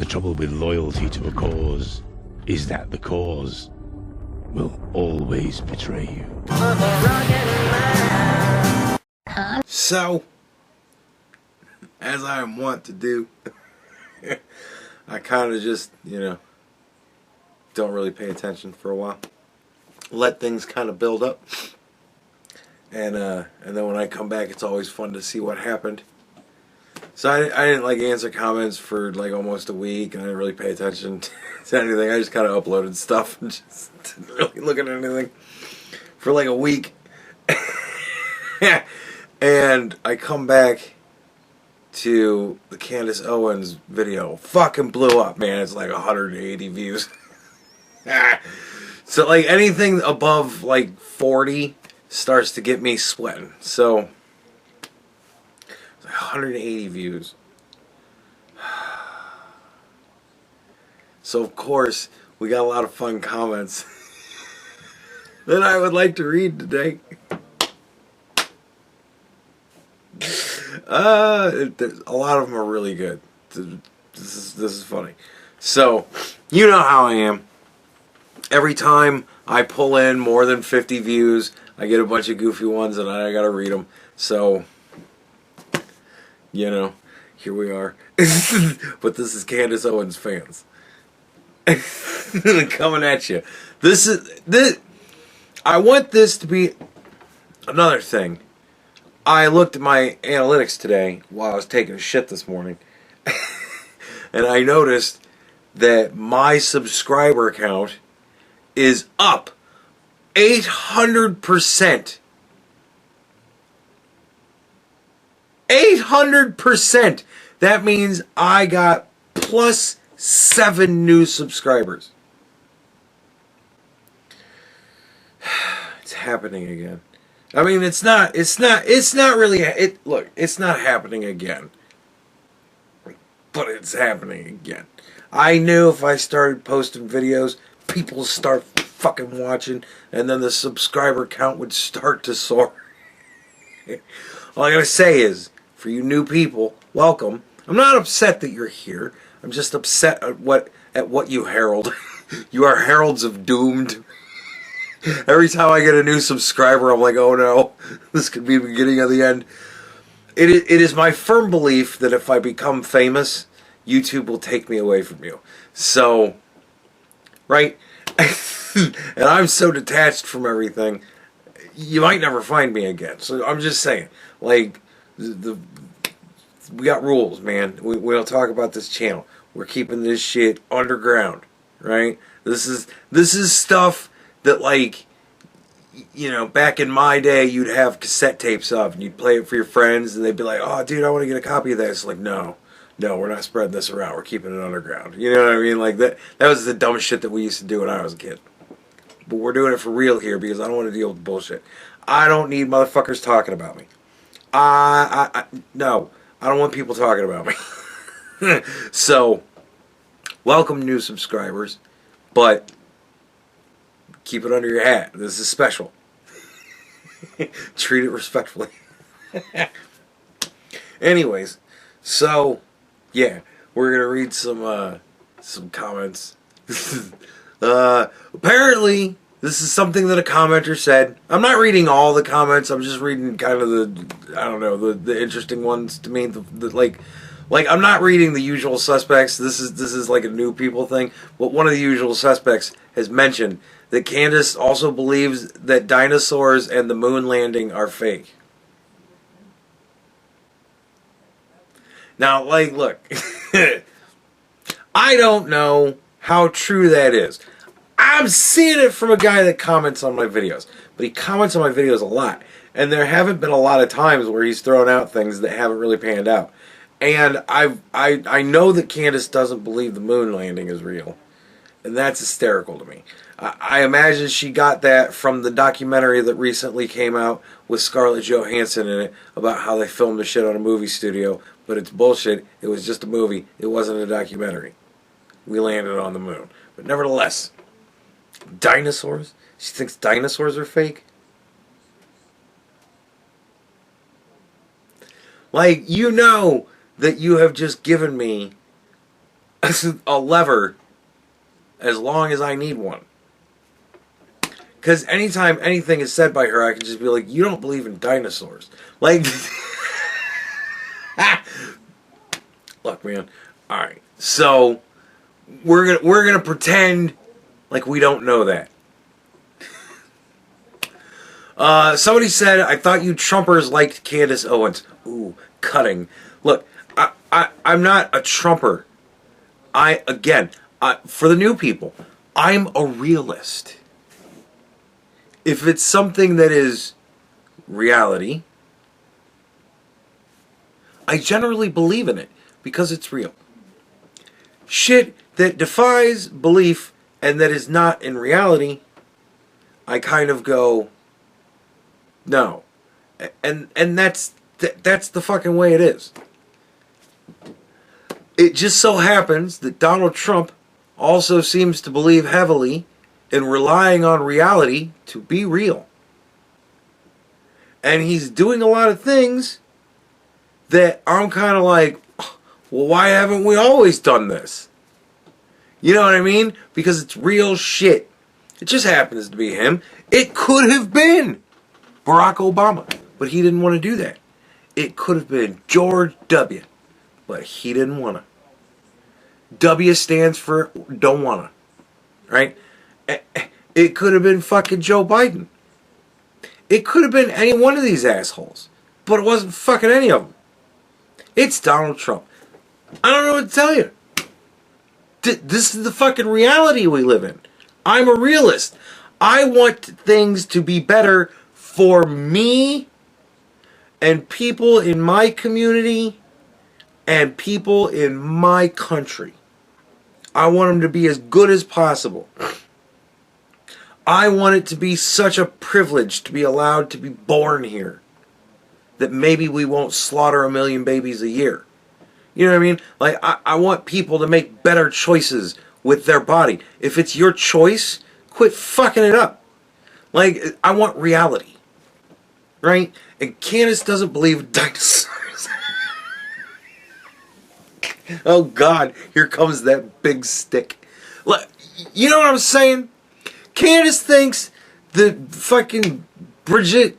The trouble with loyalty to a cause is that the cause will always betray you. So, as I am wont to do, I kind of just, don't really pay attention for a while. Let things kind of build up. And then when I come back, it's always fun to see what happened. So I didn't answer comments for almost a week, and I didn't really pay attention to anything. I just kind of uploaded stuff and just didn't really look at anything for a week. And I come back to the Candace Owens video. Fucking blew up, man. It's 180 views. So anything above 40 starts to get me sweating. So 180 views. So of course we got a lot of fun comments that I would like to read today. A lot of them are really good. This is funny. So you know how I am. Every time I pull in more than 50 views, I get a bunch of goofy ones and I gotta read them. So, here we are. But this is Candace Owens fans. Coming at you. I want this to be another thing. I looked at my analytics today while I was taking a shit this morning. And I noticed that my subscriber count is up 800%. 800%. That means I got plus 7 new subscribers. It's happening again. I mean, it's not really, look, it's not happening again. But it's happening again. I knew if I started posting videos, people start fucking watching, and then the subscriber count would start to soar. All I gotta say is, for you new people, welcome. I'm not upset that you're here. I'm just upset at what you herald. You are heralds of doomed. Every time I get a new subscriber, I'm like, oh no, this could be the beginning of the end. It is my firm belief that if I become famous, YouTube will take me away from you. So, right? And I'm so detached from everything, you might never find me again. So I'm just saying, we got rules, man. We don't talk about this channel. We're keeping this shit underground, right? This is stuff that back in my day, you'd have cassette tapes of, and you'd play it for your friends, and they'd be like, oh, dude, I want to get a copy of that. It's no, we're not spreading this around. We're keeping it underground. You know what I mean? That was the dumbest shit that we used to do when I was a kid. But we're doing it for real here because I don't want to deal with bullshit. I don't need motherfuckers talking about me. No, I don't want people talking about me. So, welcome new subscribers, but keep it under your hat. This is special. Treat it respectfully. Anyways, so yeah, we're gonna read some comments. Apparently, this is something that a commenter said. I'm not reading all the comments. I'm just reading kind of the interesting ones to me. I'm not reading the usual suspects. This is a new people thing. But one of the usual suspects has mentioned that Candace also believes that dinosaurs and the moon landing are fake. Now, look, I don't know how true that is. I'm seeing it from a guy that comments on my videos. But he comments on my videos a lot. And there haven't been a lot of times where he's thrown out things that haven't really panned out. And I know that Candace doesn't believe the moon landing is real. And that's hysterical to me. I imagine she got that from the documentary that recently came out with Scarlett Johansson in it about how they filmed the shit on a movie studio. But it's bullshit. It was just a movie. It wasn't a documentary. We landed on the moon. But nevertheless, dinosaurs? She thinks dinosaurs are fake? You know that you have just given me a lever as long as I need one. Because anytime anything is said by her, I can just be like, you don't believe in dinosaurs. Like, look, man. All right. So we're gonna pretend like we don't know that. Somebody said, I thought you Trumpers liked Candace Owens. Ooh, cutting. Look, I'm not a Trumper. For the new people, I'm a realist. If it's something that is reality, I generally believe in it because it's real. Shit that defies belief and that is not in reality, I kind of go, no. And that's the fucking way it is. It just so happens that Donald Trump also seems to believe heavily in relying on reality to be real. And he's doing a lot of things that I'm kind of like, well, why haven't we always done this? You know what I mean? Because it's real shit. It just happens to be him. It could have been Barack Obama, but he didn't want to do that. It could have been George W., but he didn't want to. W stands for don't wanna, right? It could have been fucking Joe Biden. It could have been any one of these assholes, but it wasn't fucking any of them. It's Donald Trump. I don't know what to tell you. This is the fucking reality we live in. I'm a realist. I want things to be better for me and people in my community and people in my country. I want them to be as good as possible. I want it to be such a privilege to be allowed to be born here that maybe we won't slaughter 1 million babies a year. You know what I mean? Like, I want people to make better choices with their body. If it's your choice, quit fucking it up. Like, I want reality. Right? And Candace doesn't believe in dinosaurs. Oh God, here comes that big stick. Look, you know what I'm saying? Candace thinks that fucking Bridget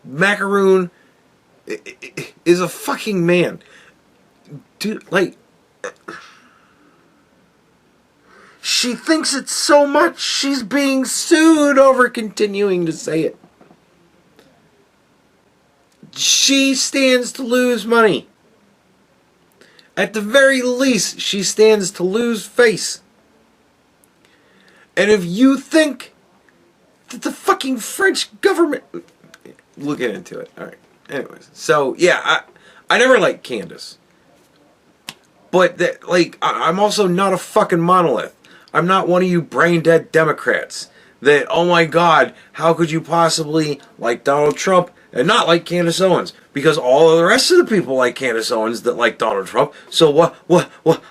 Macaroon is a fucking man. Dude, like, she thinks it so much she's being sued over continuing to say it. She stands to lose money. At the very least, she stands to lose face. And if you think that the fucking French government... We'll get into it. Alright. Anyways. So, yeah, I never liked Candace. But, I'm also not a fucking monolith. I'm not one of you brain-dead Democrats that, oh my God, how could you possibly like Donald Trump and not like Candace Owens? Because all of the rest of the people like Candace Owens that like Donald Trump. So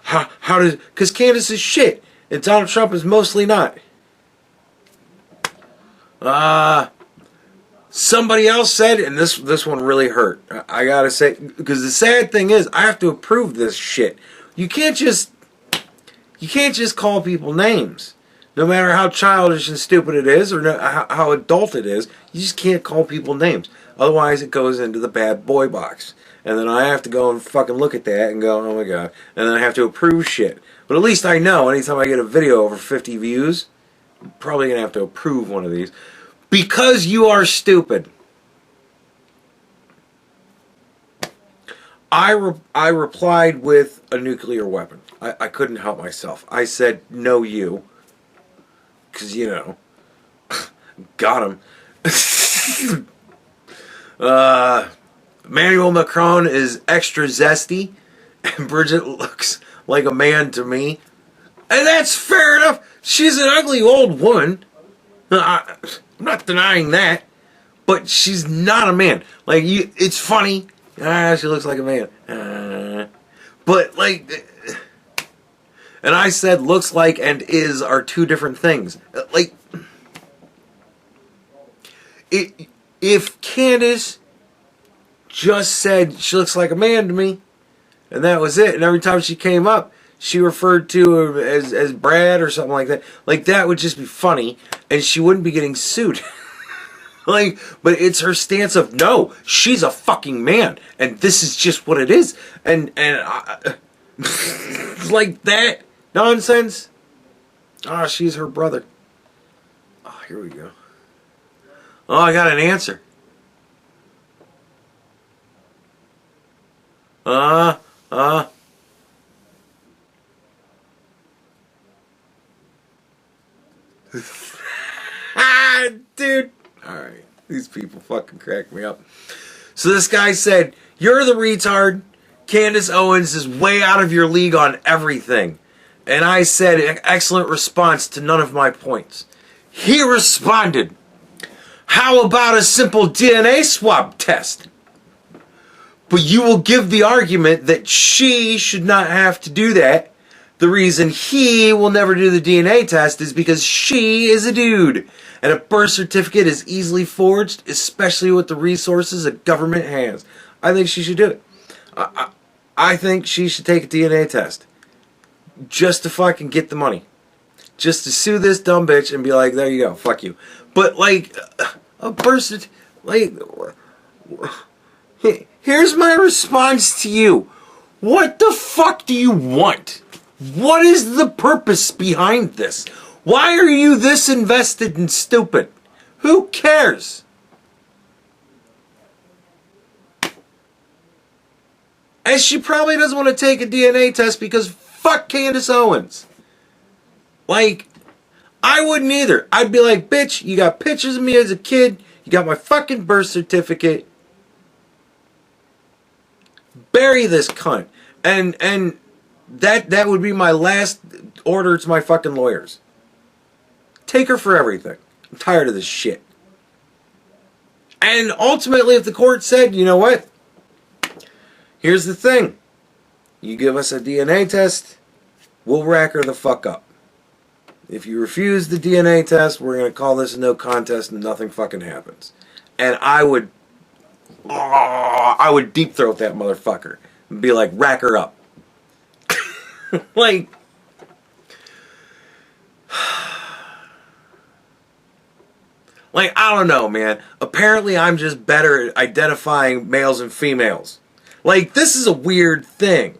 how does... Because Candace is shit. And Donald Trump is mostly not. Somebody else said, and this one really hurt. I gotta say, because the sad thing is, I have to approve this shit. You can't just call people names. No matter how childish and stupid it is, or how adult it is, you just can't call people names. Otherwise, it goes into the bad boy box. And then I have to go and fucking look at that and go, oh my God. And then I have to approve shit. But at least I know anytime I get a video over 50 views, I'm probably going to have to approve one of these. Because you are stupid. I replied with a nuclear weapon. I couldn't help myself. I said, no you. Because, you know, got him. Emmanuel Macron is extra zesty, and Bridget looks like a man to me. And that's fair enough. She's an ugly old woman. I'm not denying that. But she's not a man. Like, it's funny. She looks like a man. But, like... And I said looks like and is are two different things. Like... If Candace just said she looks like a man to me, and that was it, and every time she came up, she referred to as Brad or something like that. Like, that would just be funny, and she wouldn't be getting sued. Like, but it's her stance of, no, she's a fucking man, and this is just what it is. And like that nonsense. Oh, she's her brother. Oh, here we go. Oh, I got an answer. Dude. Alright. These people fucking crack me up. So this guy said, you're the retard. Candace Owens is way out of your league on everything. And I said, excellent response to none of my points. He responded, how about a simple DNA swab test? But you will give the argument that she should not have to do that. The reason he will never do the DNA test is because she is a dude. And a birth certificate is easily forged, especially with the resources a government has. I think she should do it. I think she should take a DNA test. Just to fucking get the money. Just to sue this dumb bitch and be like, there you go, fuck you. But like, a birth certificate, like, here's my response to you. What the fuck do you want? What is the purpose behind this? Why are you this invested and stupid? Who cares? And she probably doesn't want to take a DNA test because fuck Candace Owens. Like, I wouldn't either. I'd be like, bitch, you got pictures of me as a kid. You got my fucking birth certificate. Bury this cunt. And that would be my last order to my fucking lawyers. Take her for everything. I'm tired of this shit. And ultimately, if the court said, you know what? Here's the thing. You give us a DNA test, we'll rack her the fuck up. If you refuse the DNA test, we're going to call this a no contest and nothing fucking happens. And I would deep throat that motherfucker and be like, rack her up. Like, I don't know, man. Apparently I'm just better at identifying males and females. Like, this is a weird thing.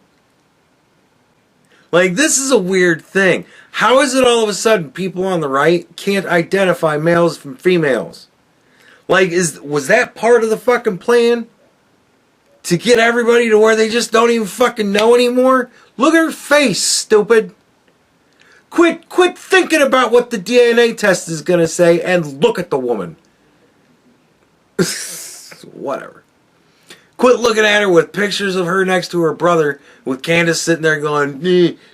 Like, this is a weird thing. How is it all of a sudden people on the right can't identify males from females? Like, was that part of the fucking plan? To get everybody to where they just don't even fucking know anymore? Look at her face, stupid. Quit thinking about what the DNA test is going to say and look at the woman. Whatever. Quit looking at her with pictures of her next to her brother with Candace sitting there going,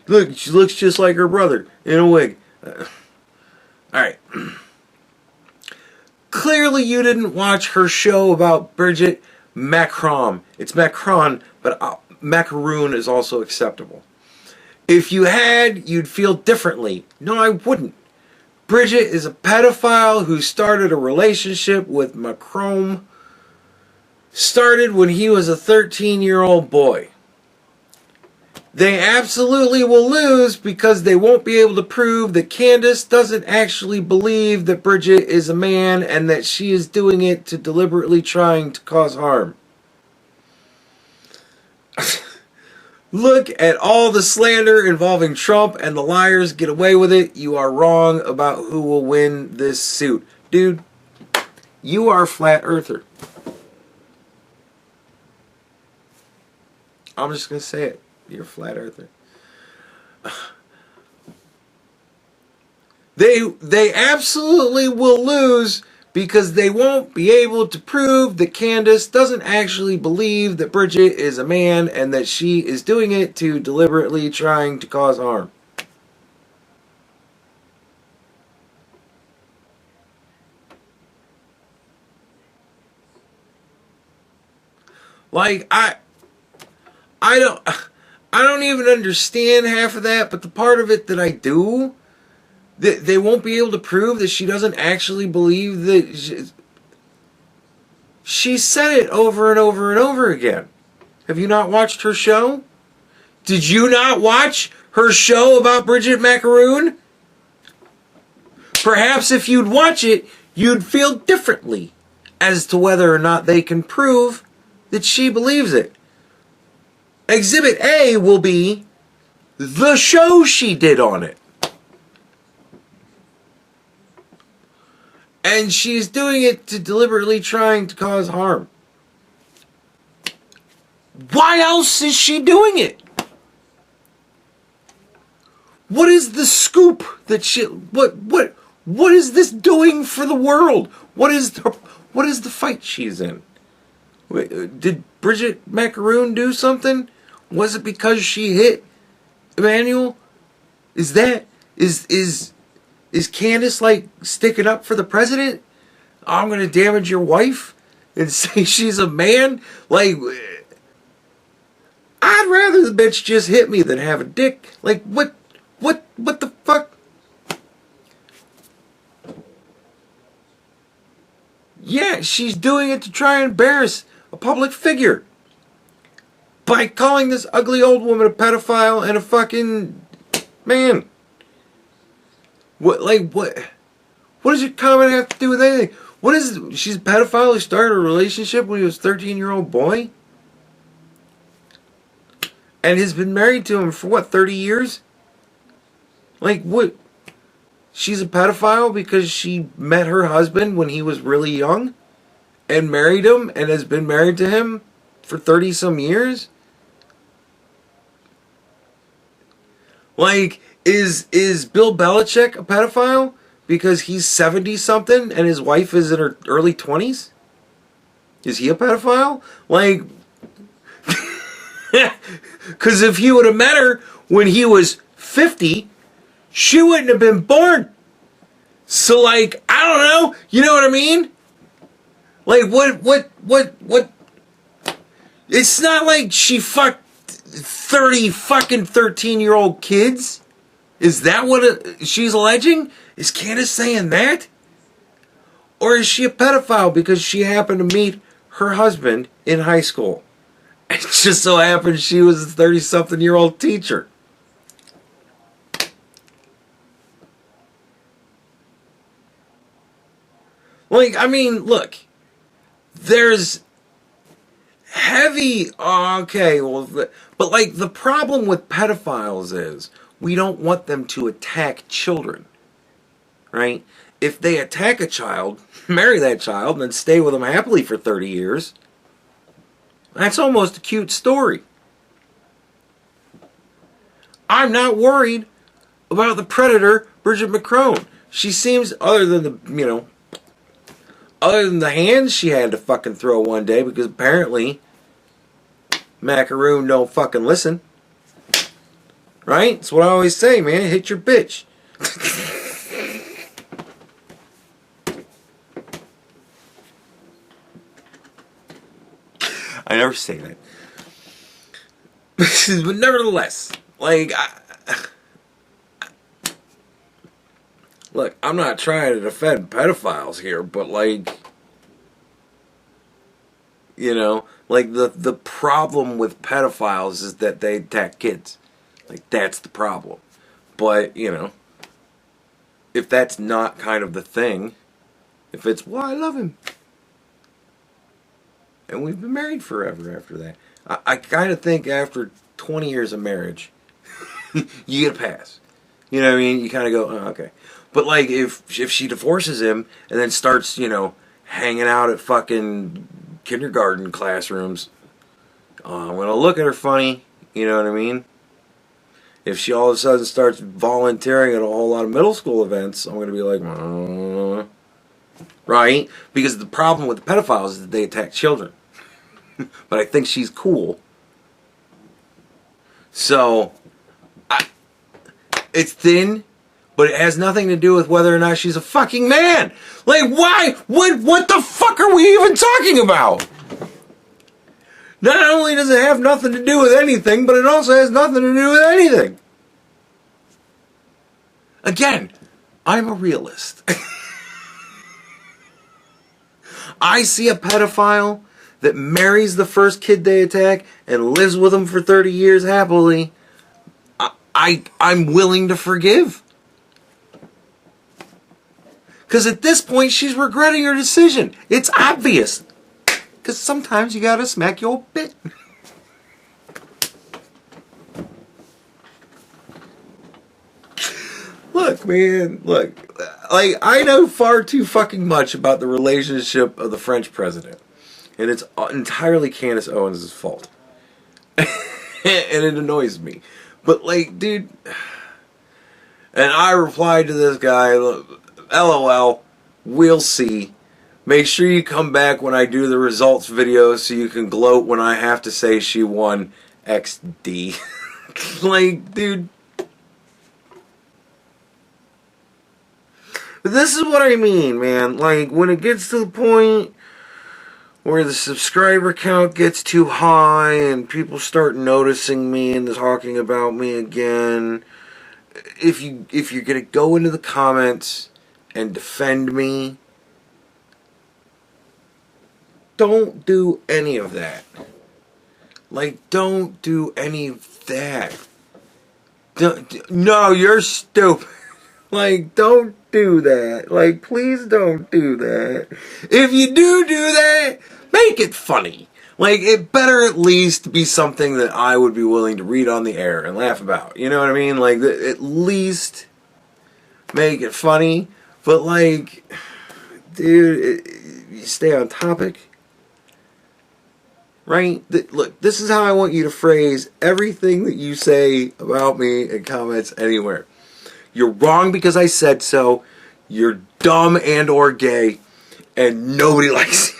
look, she looks just like her brother in a wig. Alright. Clearly you didn't watch her show about Bridget Macron. It's Macron, but macaroon is also acceptable. If you had, you'd feel differently. No, I wouldn't. Bridget is a pedophile who started a relationship with Macron. Started when he was a 13-year-old boy. They absolutely will lose because they won't be able to prove that Candace doesn't actually believe that Bridget is a man and that she is doing it to deliberately trying to cause harm. Look at all the slander involving Trump and the liars get away with it. You are wrong about who will win this suit. Dude, you are a flat earther. I'm just going to say it. You're a flat earther. They absolutely will lose because they won't be able to prove that Candace doesn't actually believe that Bridget is a man and that she is doing it to deliberately trying to cause harm. Like, I don't even understand half of that, but the part of it that I do, they won't be able to prove that she doesn't actually believe that she said it over and over and over again. Have you not watched her show? Did you not watch her show about Bridget Macaroon? Perhaps if you'd watch it, you'd feel differently as to whether or not they can prove that she believes it. Exhibit A will be the show she did on it. And she's doing it to deliberately trying to cause harm. Why else is she doing it? What is the scoop that she... What is this doing for the world? What is the fight she's in? Did Bridget Macaroon do something? Was it because she hit Emmanuel? Is Candace like sticking up for the president? I'm gonna damage your wife and say she's a man? Like, I'd rather the bitch just hit me than have a dick. Like, what the fuck? Yeah, she's doing it to try and embarrass a public figure by calling this ugly old woman a pedophile and a fucking man. What does your comment have to do with anything? What is it? She's a pedophile who started a relationship when he was a 13-year-old boy? And has been married to him for what, 30 years? Like, what? She's a pedophile because she met her husband when he was really young and married him and has been married to him for 30-some years? Like, is Bill Belichick a pedophile because he's 70-something and his wife is in her early 20s? Is he a pedophile? Like, because if he would have met her when he was 50, she wouldn't have been born. So, like, I don't know. You know what I mean? Like, what? It's not like she fucked 30 fucking 13-year-old kids. Is that what she's alleging? Is Candace saying that? Or is she a pedophile because she happened to meet her husband in high school? It just so happened she was a 30-something-year-old teacher. Like, I mean, look, there's heavy, okay, well, but like the problem with pedophiles is we don't want them to attack children, right? If they attack a child, marry that child, and then stay with them happily for 30 years, that's almost a cute story. I'm not worried about the predator, Bridget Macaroon. She seems, other than the hands she had to fucking throw one day, because apparently Macaroon don't fucking listen. Right? That's what I always say, man. Hit your bitch. I never say that. But nevertheless, like, look, I'm not trying to defend pedophiles here, but like, you know, like the problem with pedophiles is that they attack kids. Like, that's the problem. But, you know, if that's not kind of the thing, if it's, well, I love him, and we've been married forever after that, I kind of think after 20 years of marriage, you get a pass. You know what I mean? You kind of go, oh, okay. But, like, if she divorces him and then starts, you know, hanging out at fucking kindergarten classrooms, I'm going to look at her funny. You know what I mean? If she all of a sudden starts volunteering at a whole lot of middle school events, I'm going to be like, right? Because the problem with the pedophiles is that they attack children. But I think she's cool. So, it's thin, but it has nothing to do with whether or not she's a fucking man. Like, why? What the fuck are we even talking about? Not only does it have nothing to do with anything, but it also has nothing to do with anything. Again, I'm a realist. I see a pedophile that marries the first kid they attack and lives with them for 30 years happily. I I'm willing to forgive. Because at this point, she's regretting her decision. It's obvious. Because sometimes you gotta smack your bit. Look, man, look. Like, I know far too fucking much about the relationship of the French president. And it's entirely Candace Owens' fault. And it annoys me. But, like, dude... And I replied to this guy, LOL, we'll see. Make sure you come back when I do the results video so you can gloat when I have to say she won XD. Like, dude... But this is what I mean, man. Like, when it gets to the point where the subscriber count gets too high and people start noticing me and talking about me again, if you're gonna go into the comments and defend me, don't do any of that. Like, don't do any of that. No, you're stupid. Like, don't do that. Like, please don't do that. If you do that, make it funny. Like, it better at least be something that I would be willing to read on the air and laugh about. You know what I mean? Like, at least make it funny. But, like, dude, you stay on topic. Right? Look, this is how I want you to phrase everything that you say about me in comments anywhere. You're wrong because I said so. You're dumb and or gay. And nobody likes you.